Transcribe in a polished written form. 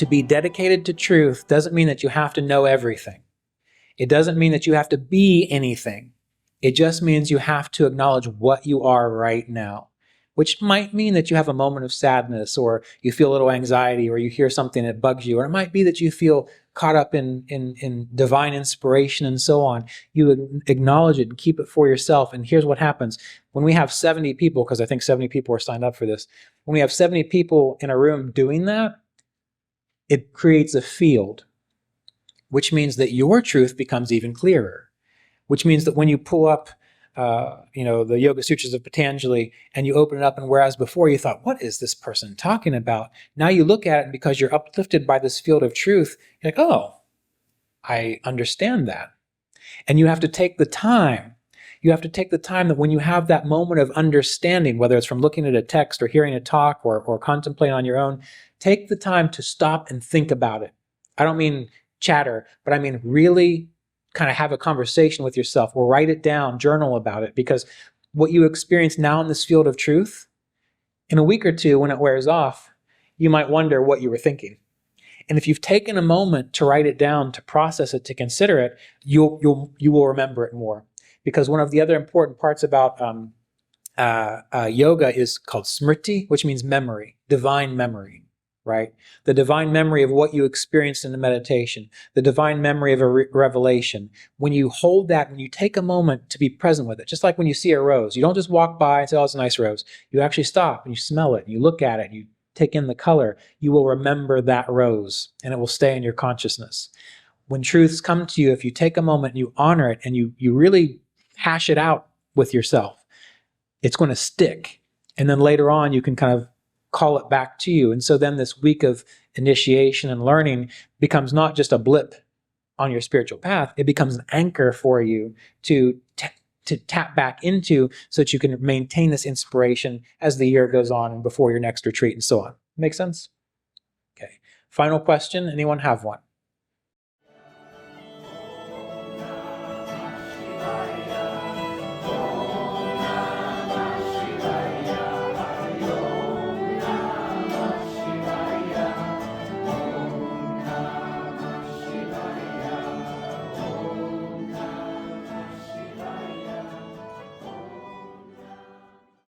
To be dedicated to truth doesn't mean that you have to know everything. It doesn't mean that you have to be anything. It just means you have to acknowledge what you are right now, which might mean that you have a moment of sadness, or you feel a little anxiety, or you hear something that bugs you, or it might be that you feel caught up in divine inspiration and so on. You acknowledge it and keep it for yourself. And here's what happens. When we have 70 people, because I think 70 people are signed up for this, when we have 70 people in a room doing that, it creates a field, which means that your truth becomes even clearer, which means that when you pull up the Yoga Sutras of Patanjali and you open it up, and whereas before you thought, what is this person talking about? Now you look at it, and because you're uplifted by this field of truth, you're like, oh, I understand that. And you have to take the time. You have to take the time that when you have that moment of understanding, whether it's from looking at a text or hearing a talk or contemplating on your own, take the time to stop and think about it. I don't mean chatter, but I mean really kind of have a conversation with yourself, or write it down, journal about it, because what you experience now in this field of truth, in a week or two when it wears off, you might wonder what you were thinking. And if you've taken a moment to write it down, to process it, to consider it, you will remember it more. Because one of the other important parts about yoga is called smriti, which means memory, divine memory. Right? The divine memory of what you experienced in the meditation, the divine memory of a revelation. When you hold that, when you take a moment to be present with it, just like when you see a rose, you don't just walk by and say, oh, it's a nice rose. You actually stop and you smell it and you look at it and you take in the color. You will remember that rose and it will stay in your consciousness. When truths come to you, if you take a moment and you honor it and you really hash it out with yourself, it's going to stick. And then later on, you can kind of call it back to you. And so then this week of initiation and learning becomes not just a blip on your spiritual path, it becomes an anchor for you to tap back into, so that you can maintain this inspiration as the year goes on and before your next retreat and so on. Make sense? Okay. Final question. Anyone have one?